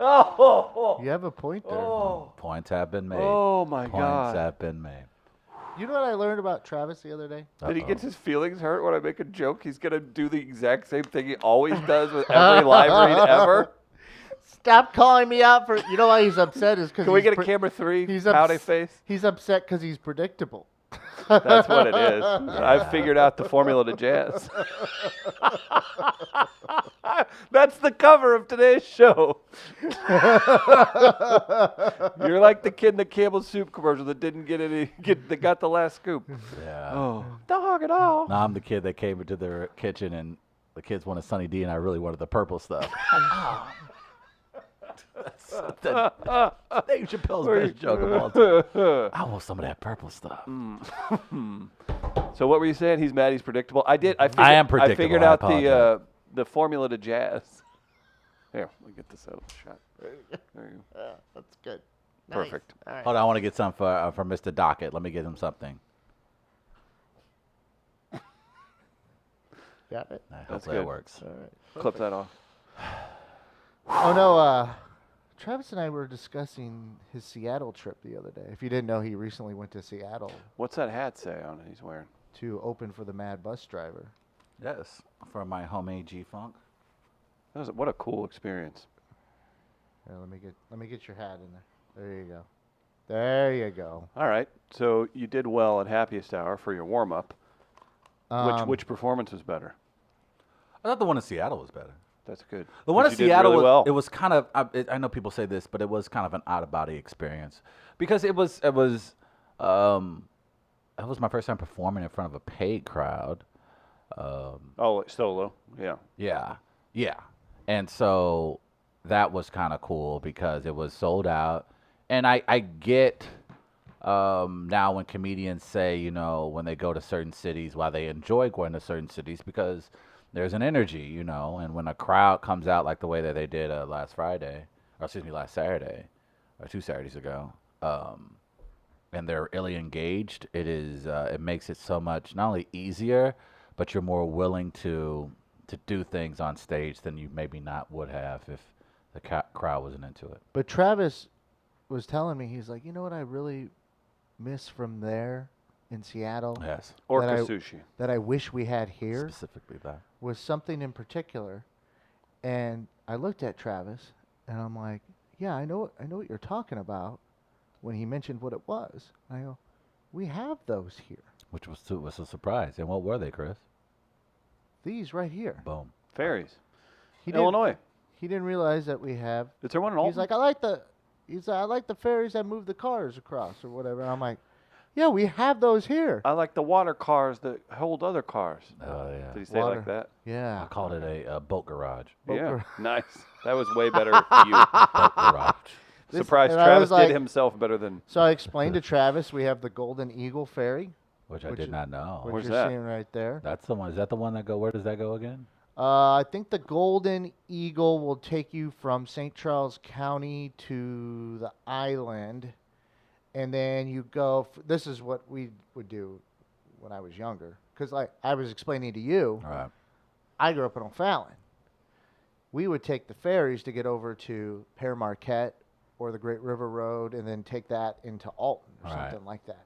Oh. You have a point there. Oh. Points have been made. Oh my Points God. have been made. You know what I learned about Travis the other day? Did he Uh-oh. get his feelings hurt when I make a joke? He's going to do the exact same thing he always does with every live read ever. Stop calling me out for. You know why he's upset is because Can we get a camera 3? he's Pouty ups- face. He's upset because he's predictable. That's what it is. I've figured out the formula to jazz. That's the cover of today's show. You're like the kid in the Campbell soup commercial that didn't that got the last scoop. Yeah. Oh, dog it all. Now I'm the kid that came into the kitchen and the kids wanted Sunny D and I really wanted the purple stuff. Dave Chappelle's best joke of all time. I want some of that purple stuff. So what were you saying? He's mad. He's predictable. I am predictable, I figured I out apologize. the formula to jazz. Here, let me get this out of the shot. There you go. That's good. Perfect. Nice. All right. Hold on, I want to get some for Mr. Dockett. Let me get him something. Got it. Hopefully good. it works. All right. Clip that off. Oh no, Travis and I were discussing his Seattle trip the other day. If you didn't know, he recently went to Seattle What's that hat say on it he's wearing? to open for the Mad Bus Driver. Yes, for my homemade G-Funk. What a cool experience. Here, let me get your hat in there. There you go. There you go. All right. So you did well at Happiest Hour for your warm up. Which performance was better? I thought the one in Seattle was better. That's good. The one But in you did Seattle, really well. it was kind of, I know people say this, but it was kind of an out-of-body experience. Because it was my first time performing in front of a paid crowd. Oh, solo. Yeah. Yeah. And so that was kind of cool because it was sold out. And I get now when comedians say, you know, when they go to certain cities, why they enjoy going to certain cities because there's an energy, you know. And when a crowd comes out like the way that they did last Saturday, or 2 Saturdays ago, and they're really engaged, it makes it so much not only easier, but you're more willing to do things on stage than you maybe not would have if the crowd wasn't into it. But Travis was telling me, he's like, you know what I really miss from there in Seattle Yes, Orca that I- sushi. that I wish we had here specifically that. was something in particular. And I looked at Travis and I'm like, yeah, I know what you're talking about when he mentioned what it was. I go, we have those here. Which was a surprise. And what were they, Chris? These right here. Boom. Ferries. He didn't- Illinois. He didn't realize that we have. Is there one in Alton? He's like, I like the ferries that move the cars across or whatever. And I'm like, yeah, we have those here. I like the water cars that hold other cars. Oh yeah. Did he say it Water. like that? Yeah. I called it a boat garage. Boat Yeah. gar- Nice. That was way better for you. Boat garage. Surprised and I Travis was like- did himself better than. So I explained to Travis we have the Golden Eagle ferry, Which I Which did is- not know. which Where's you're that? seeing right there. That's the one. Is that the one that go? Where does that go again? I think the Golden Eagle will take you from St. Charles County to the island, and then you go. This is what we would do when I was younger, because like I was explaining to you, All right. I grew up in O'Fallon. We would take the ferries to get over to Pere Marquette or the Great River Road, and then take that into Alton or Right. something like that.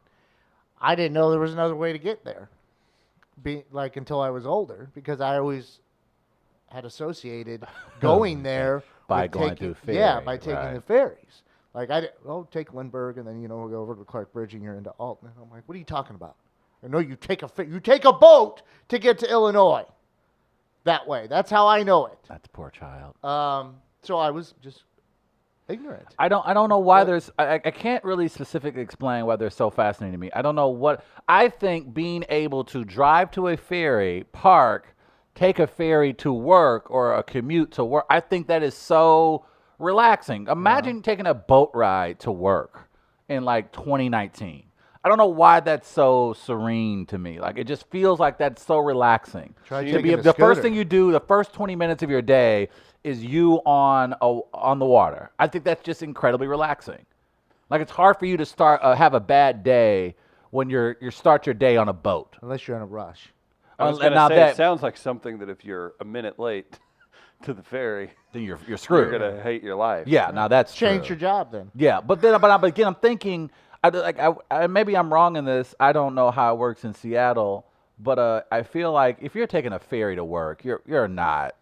I didn't know there was another way to get there, until I was older, because I always had associated going there By with going taking, through yeah, ferry, by taking right. the ferries. Like take Lindbergh, and then we'll go over to Clark Bridge, and you're into Alton. And I'm like, what are you talking about? I know you take a boat to get to Illinois. That way. That's how I know it. That's poor child. So I was just ignorant. I don't know why What- there's I can't really specifically explain why they're so fascinating to me. I don't know what I think being able to drive to a ferry, park, take a ferry to work or a commute to work, I think that is so relaxing. Imagine taking a boat ride to work in like 2019. I don't know why that's so serene to me. Like it just feels like that's so relaxing. Try To taking be a the first scooter. thing you do, the first 20 minutes of your day is you on the water. I think that's just incredibly relaxing. Like it's hard for you to start have a bad day when you start your day on a boat. Unless you're in a rush. I was And going now to say, that- it sounds like something that if you're a minute late to the ferry, Then you're you're screwed. going to hate your life. Yeah, now that's Change true. your job then. Yeah, but again, I'm thinking, maybe I'm wrong in this. I don't know how it works in Seattle, but I feel like if you're taking a ferry to work, you're not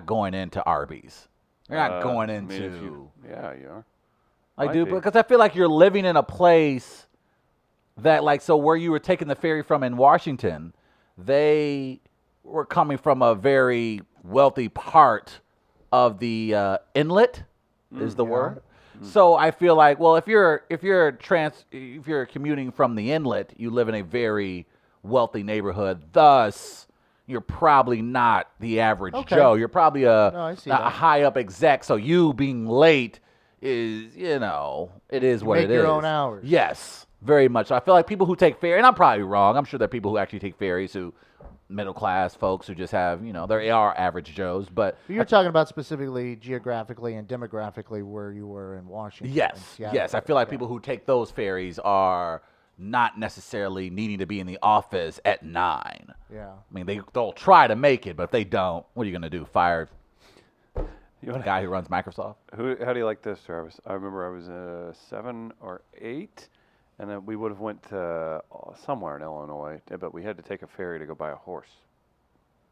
going into Arby's. You're not going I mean, if into. you- yeah, you are. I Might do, be. because I feel like you're living in a place that, like, so where you were taking the ferry from in Washington, they were coming from a very wealthy part of the inlet, is the Yeah. word. So I feel like, well, if you're commuting from the inlet, you live in a very wealthy neighborhood. Thus, you're probably not the average Okay. Joe. You're probably No, I see a that. high up exec. So you being late is, it is what make it is. your own hours. Yes, very much. So I feel like people who take ferry, and I'm probably wrong. I'm sure there are people who actually take ferries who, middle class folks who just have, they are average Joes. But You're talking about specifically geographically and demographically where you were in Washington. and yes, Seattle. yes. I feel like Yeah. people who take those ferries are not necessarily needing to be in the office at 9. Yeah. I mean, they'll try to make it, but if they don't, what are you going to do? Fire You the wanna- guy who runs Microsoft? How do you like this, Travis? I remember I was 7 or 8, and then we would have went to somewhere in Illinois, but we had to take a ferry to go buy a horse.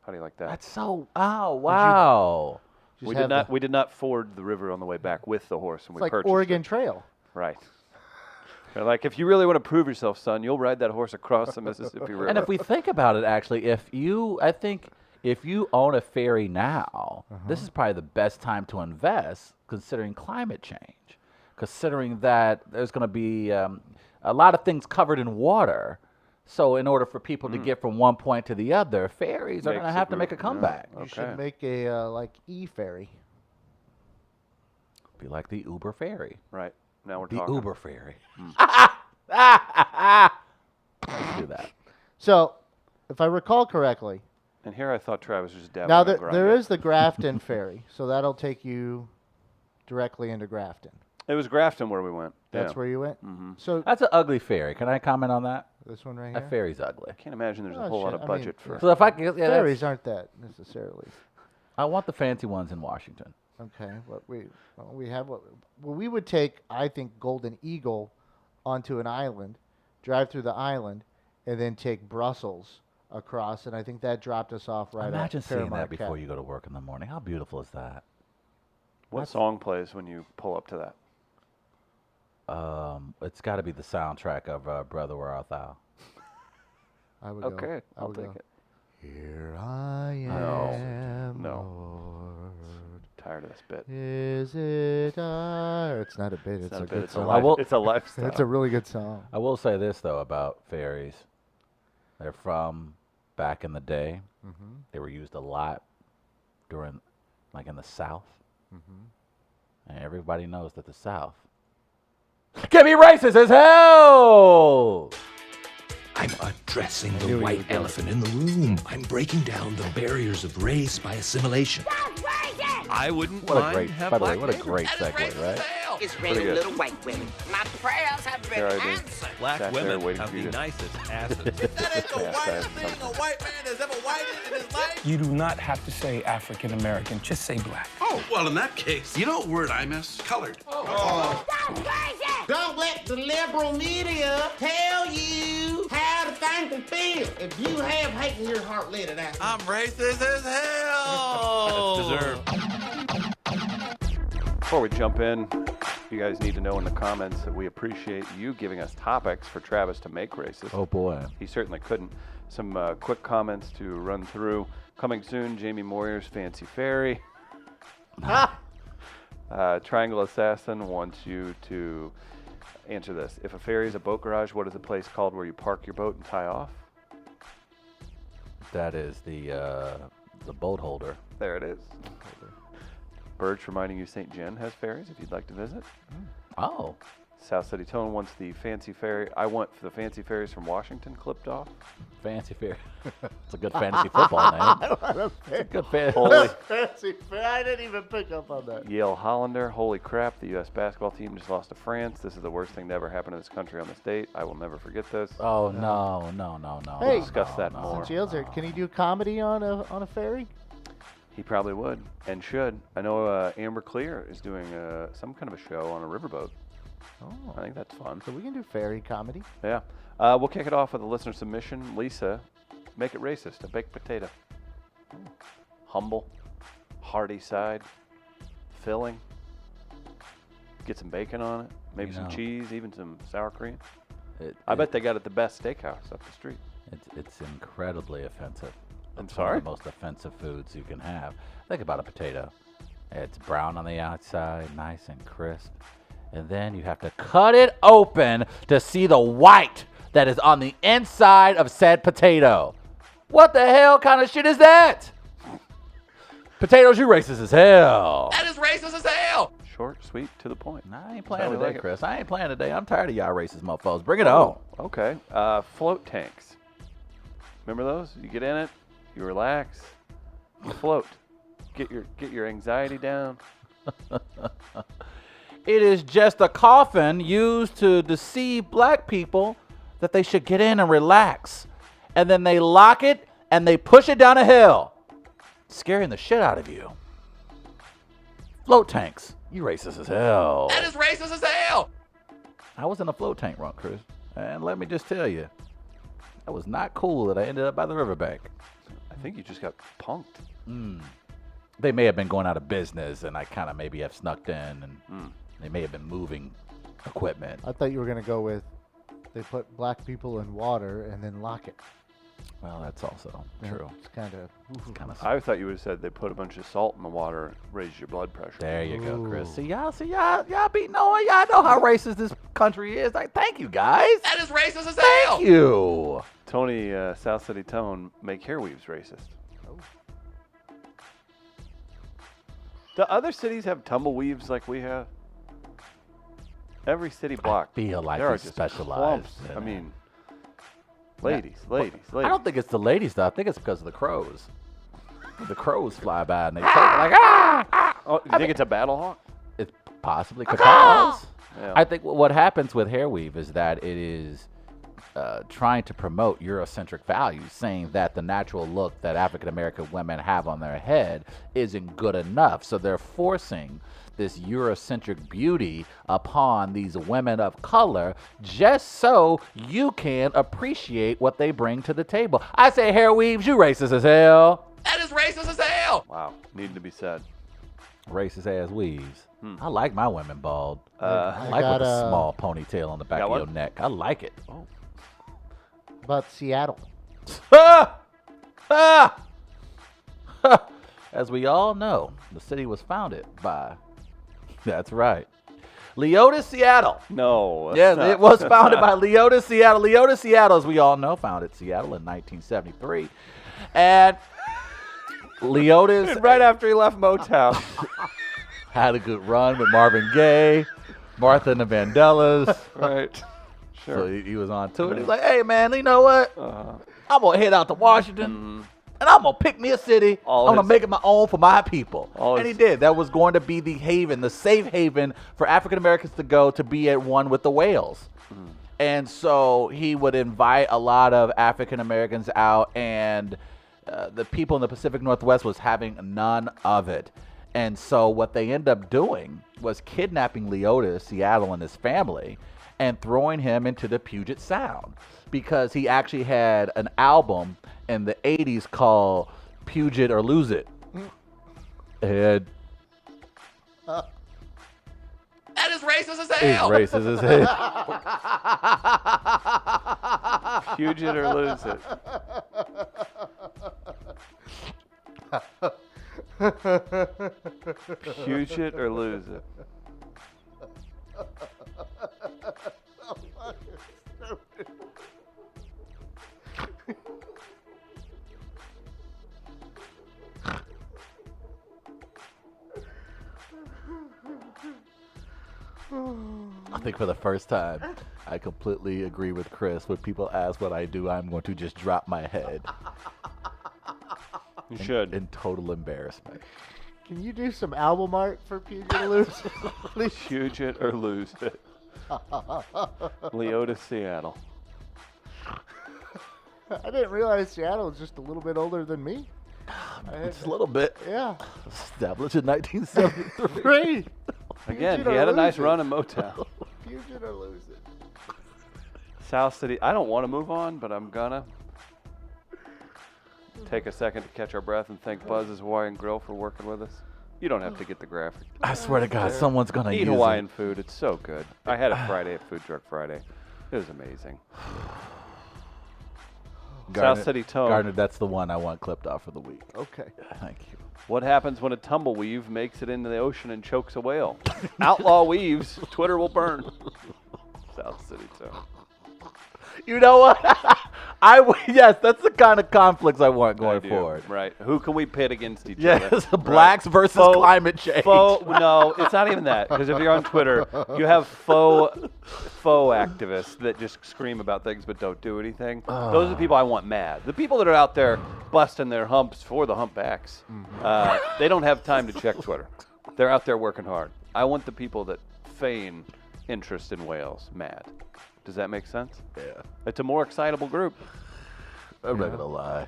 How do you like that? That's so. Oh wow. Just we have did not. the- We did not ford the river on the way back with the horse, and It's we like purchased Oregon it. Trail. Right. They're like, if you really want to prove yourself, son, you'll ride that horse across the Mississippi River. And if we think about it, actually, I think if you own a ferry now, this is probably the best time to invest, considering climate change, considering that there's going to be a lot of things covered in water. So in order for people to get from one point to the other, ferries are going to Makes have it to make a move, yeah. comeback. You Okay. should make a e-ferry. Be like the Uber ferry. right now we're The talking. Uber ferry. Let's do that. So, if I recall correctly, And here I thought Travis was just dabbing. now on there grinder. is the Grafton ferry, so that'll take you directly into Grafton. It was Grafton where we went. That's yeah. where you went. Mm-hmm. So That's an ugly ferry. Can I comment on that? this one right That here. ferry's ugly. I can't imagine there's a Oh, whole lot shit. of I mean, budget for. So if I could, yeah, Ferries aren't that necessarily. I want the fancy ones in Washington. Okay, what we have what we would take. I think Golden Eagle onto an island, drive through the island, and then take Brussels across. And I think that dropped us off right. Imagine at seeing Paramount that before Cap. you go to work in the morning. How beautiful is that? What song plays when you pull up to that? It's got to be the soundtrack of Brother Where Art Thou. I would go. Okay, I I'll would take go. it. Here I No. am, No. Lord. Tired of this bit. Is it I? It's not a bit. It's not a a bit. good It's a song. life. will- It's a lifestyle. It's a really good song. I will say this though about ferries. They're from back in the day. Mm-hmm. They were used a lot during, like in the South. Mm-hmm. And everybody knows that the South can be racist as hell. I'm addressing knew the you white would go. elephant in the room. I'm breaking down the barriers of race by assimilation. I wouldn't What a mind great, have by the way, black what a neighbors. great segue, right? It's Pretty raining good. little white women. My prayers have been Here I do. answered. Black Back there women waiting have for you the to- nicest asses. That ain't the Fast, whitest fast, thing a white man has ever whited in his life. You do not have to say African American, just say black. Oh, well, in that case, you know what word I miss? Colored. Don't let the liberal media tell you how to think and feel. If you have hate in your heart, let it out. I'm racist as hell. That's deserved. Before we jump in, you guys need to know in the comments that we appreciate you giving us topics for Travis to make racist. Oh boy. He certainly couldn't. Some quick comments to run through. Coming soon, Jamie Moyer's Fancy Ferry. Triangle Assassin wants you to answer this. If a ferry is a boat garage, what is the place called where you park your boat and tie off? That is the boat holder. There it is. Birch reminding you St. John has ferries if you'd like to visit. Oh. South City Tone wants the fancy ferry. I want the fancy ferries from Washington clipped off. Fancy Ferry. It's a good fantasy football name. It's a good Holy Fancy. I didn't even pick up on that. Yale Hollander. Holy crap, the U.S. basketball team just lost to France. This is the worst thing to ever happen to this country on this date. I will never forget this. Oh no. Hey, We'll discuss that no, more. Since Yale's there, can he do comedy on a ferry? He probably would and should. I know Amber Clear is doing some kind of a show on a riverboat. Oh, I think that's fun. so we can do ferry comedy. Yeah. We'll kick it off with a listener submission. Lisa, make it racist. A baked potato. Humble, hearty side, filling. Get some bacon on it. Maybe You some know. cheese, even some sour cream. It, I it- bet they got it at the best steakhouse up the street. it's incredibly offensive. I'm It's sorry? one of the most offensive foods you can have. Think about a potato. It's brown on the outside, nice and crisp. And then you have to cut it open to see the white that is on the inside of said potato. What the hell kind of shit is that? Potatoes, you racist as hell. That is racist as hell. Short, sweet, to the point. Nah, I ain't That's playing how we today, like it. Chris. I ain't playing today. I'm tired of y'all racist motherfuckers. Bring it on. Okay. Float tanks. Remember those? You get in it, you relax, you float. Get your anxiety down. It is just a coffin used to deceive black people that they should get in and relax. And then they lock it and they push it down a hill, scaring the shit out of you. Float tanks. You racist as hell. That is racist as hell. I was in a float tank run, Chris. And let me just tell you, that was not cool that I ended up by the riverbank. I think you just got punked. They may have been going out of business and I kind of maybe have snuck in and they may have been moving equipment. I thought you were gonna go with they put black people in water and then lock it. Well, that's also Yeah, true. It's kind of. I thought you would have said they put a bunch of salt in the water, raise your blood pressure. There you go, Chris. Ooh. See y'all be knowing. Y'all know how racist this country is. Like, thank you guys. That is racist as Thank hell. you. Tony, South City Tone, make hair weaves racist. Do other cities have tumbleweaves like we have? Every city block. feel like there we are just specialize clumps. in I it. mean, ladies. I don't think it's the ladies though. I think it's because of the crows. The crows fly by and they talk like ah. Oh, you think it's a battle hawk? It's Possibly cacao. Yeah. I think what happens with hair weave is that it is trying to promote Eurocentric values, saying that the natural look that African American women have on their head isn't good enough. So they're forcing this Eurocentric beauty upon these women of color just so you can appreciate what they bring to the table. I say hair weaves, you racist as hell. That is racist as hell. Wow. Needed to be said. Racist ass weaves. I like my women bald. I I like got with a a- small ponytail on the back Got of one? your neck. I like it. Oh. About Seattle. Ah! Ah! As we all know, the city was founded by, that's right, Leota, Seattle. No. that's Yes, not- it was that's founded by not- Leota, Seattle. Leota, Seattle, as we all know, founded Seattle in 1973. And Leota's right after he left Motown. had a good run with Marvin Gaye, Martha and the Vandellas. Right. So Sure. he was on tour. And he was like, hey, man, you know what? I'm going to head out to Washington. And I'm going to pick me a city. All I'm going his- to make it my own for my people. all And he his- did. That was going to be the haven, the safe haven for African Americans to go to be at one with the whales. And so he would invite a lot of African Americans out, and the people in the Pacific Northwest was having none of it. And so what they ended up doing was kidnapping Leota, Seattle, and his family and throwing him into the Puget Sound, because he actually had an album in the 80s called Puget or Lose It. And That is racist as he's hell. racist as hell. Puget or lose it. Puget or lose it. I think for the first time, I completely agree with Chris. When people ask what I do, I'm going to just drop my head You should. in total embarrassment. Can you do some album art for Puget Lose, please? Puget or lose it. Leota, Seattle. I didn't realize Seattle was just a little bit older than me. Just a little bit. Yeah. Established in 1973. Great. Again, Puget he or had a nice lose it. run in Motown. Puget or lose it. South City. I don't want to move on, but I'm gonna take a second to catch our breath and thank Buzz's Hawaiian Grill for working with us. You don't have to get the graphic. I swear to God, someone's going to Eat use Hawaiian it. food. It's so good. I had it Friday at Food Truck Friday. It was amazing. South City Tone. Gardner, that's the one I want clipped off for the week. Okay. Thank you. What happens when a tumbleweave makes it into the ocean and chokes a whale? Outlaw weaves. Twitter will burn. South City Tone. You know what? Yes, that's the kind of conflicts I want going I do. forward. Right. Who can we pit against each other? Yes, blacks versus Faux- climate change. No, it's not even that. Because if you're on Twitter, you have faux activists that just scream about things but don't do anything. Those are the people I want mad. The people that are out there busting their humps for the humpbacks, they don't have time to check Twitter. They're out there working hard. I want the people that feign interest in whales mad. Does that make sense? Yeah, It's a more excitable group. I'm not gonna lie.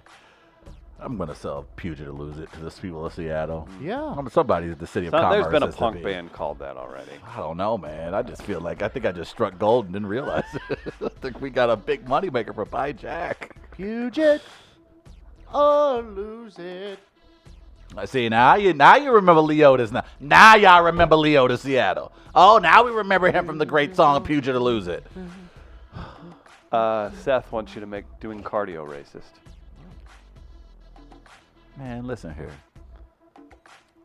I'm gonna sell Puget to lose it to the people of Seattle. Yeah. Somebody at the city of commerce. There's been a has to punk be. band called that already. I don't know, man. I just feel like I think I just struck gold and didn't realize it. I think we got a big moneymaker for Pie Jack. Puget or lose it. I see now you remember Leota's now. Now y'all remember Leota Seattle. Oh, now we remember him from the great song Puget to Lose It. Seth wants you to make doing cardio racist. Man, listen here.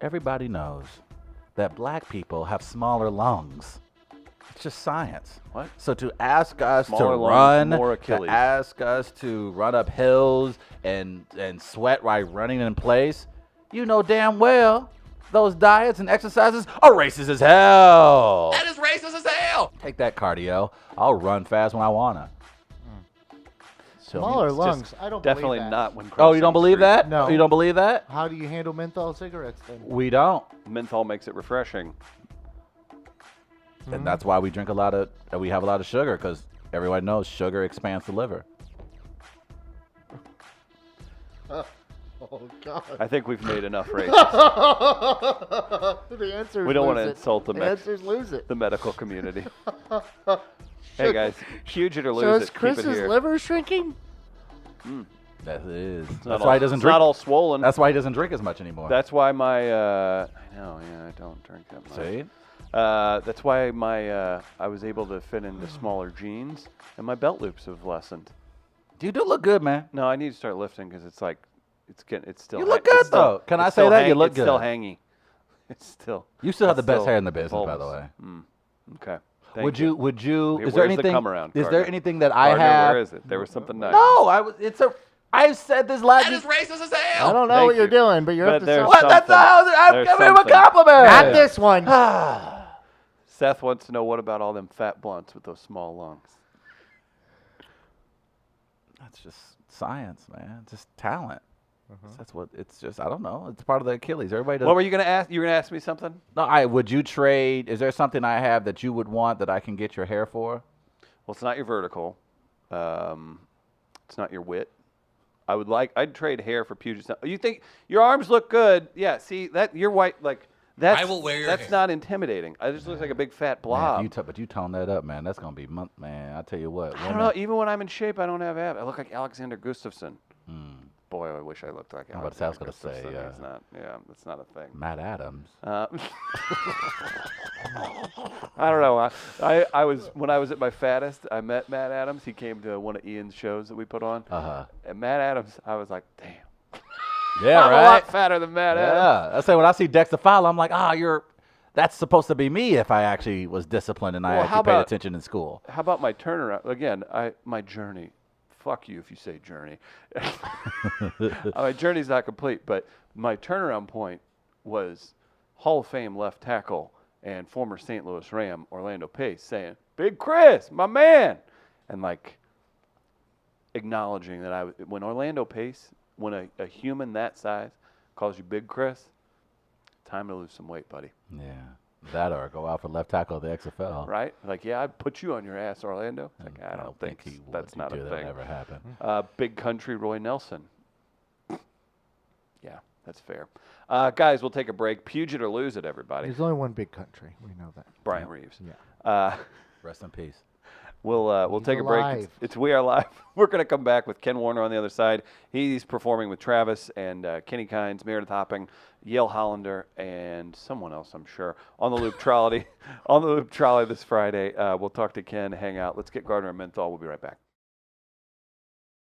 Everybody knows that black people have smaller lungs. It's just science. What? So to ask us Smaller to lungs, run, more to Achilles. ask us to run up hills and sweat while running in place, you know damn well those diets and exercises are racist as hell. That is racist as hell. Take that cardio. I'll run fast when I wanna. So, Smaller It's lungs. just I don't definitely believe that. not when oh, crossing you don't the believe street. that? No. You don't believe that? How do you handle menthol cigarettes then? We don't. Menthol makes it refreshing. And that's why we drink we have a lot of sugar, because everyone knows sugar expands the liver. Oh God. I think we've made enough races. The answer is We don't want to lose it. insult the answer's lose it. the medical community. Hey guys, huge it or lose So it. is Keep it Chris's here. liver shrinking? That is. Not That's all- why he doesn't it's drink. not all swollen. That's why he doesn't drink as much anymore. That's why my I know, yeah, I don't drink that much. See? That's why my I was able to fit into smaller jeans, and my belt loops have lessened. You do look good, man. No, I need to start lifting because it's like it's still. You look it's good, still- though. Can I it's say still that? You look it's still good. hangy. It's still. You still have the it's best still hair in the business, by the bulbous. way. Okay. Thank Would you? Would you? Here, Is there where's the anything? come around, Is there Gardner? anything that I Gardner, have? Where is it? There was something nice. No, I was. It's a. I said this last. That is racist as hell. I don't know Thank what you're you. doing, but you're But up to there's something. What? That's something. how I'm There's giving him a something. compliment. Not this one. Seth wants to know what about all them fat blunts with those small lungs? That's just science, man. Just talent. That's what it's just. I don't know. It's part of the Achilles. Everybody does. What were you gonna ask? You were gonna ask me something? No, would you trade? Is there something I have that you would want that I can get your hair for? Well, it's not your vertical. It's not your wit. I'd trade hair for Puget Sound. You think your arms look good? Yeah. See that you're white like that's. I will wear your That's hair. not intimidating. It just looks like a big fat blob. Man, but you tone that up, man. That's gonna be man. I tell you what. I don't know. Even when I'm in shape, I don't have abs. I look like Alexander Gustafsson. Hmm. Boy, I wish I looked like I'm about to say, I was Alexander gonna say, Gustafsson. yeah. It's not. Yeah, that's not a thing. Matt Adams. I don't know. I was when I was at my fattest. I met Matt Adams. He came to one of Ian's shows that we put on. And Matt Adams, I was like, damn. Yeah, I'm right. a lot fatter than Matt Adams. Yeah. I say when I see Dexter Fowler, I'm like, that's supposed to be me if I actually was disciplined and I Well, how actually paid about- attention in school. How about my turnaround? Again, my journey. Fuck you if you say journey. My journey's not complete, but my turnaround point was Hall of Fame left tackle and former St. Louis Ram Orlando Pace saying, "Big Chris, my man," and like acknowledging that when Orlando Pace, when a human that size calls you Big Chris, time to lose some weight, buddy. Yeah. That or go out for left tackle of the XFL. Right? Like, yeah, I'd put you on your ass, Orlando. It's like, I don't think he would. that's not a That thing. would never happen. Big country Roy Nelson. Yeah, that's fair. Guys, we'll take a break. Puget or lose it, everybody. There's only one big country. We know that. Brian Reeves. Yeah. Rest in peace. We'll He's take a break. alive. It's We Are Live. We're going to come back with Ken Warner on the other side. He's performing with Travis and Kenny Kynes, Meredith Hopping, Yale Hollander, and someone else, I'm sure, on the Loop Trolley. On the Loop Trolley this Friday. We'll talk to Ken, hang out. Let's get Gardner and Menthol. We'll be right back.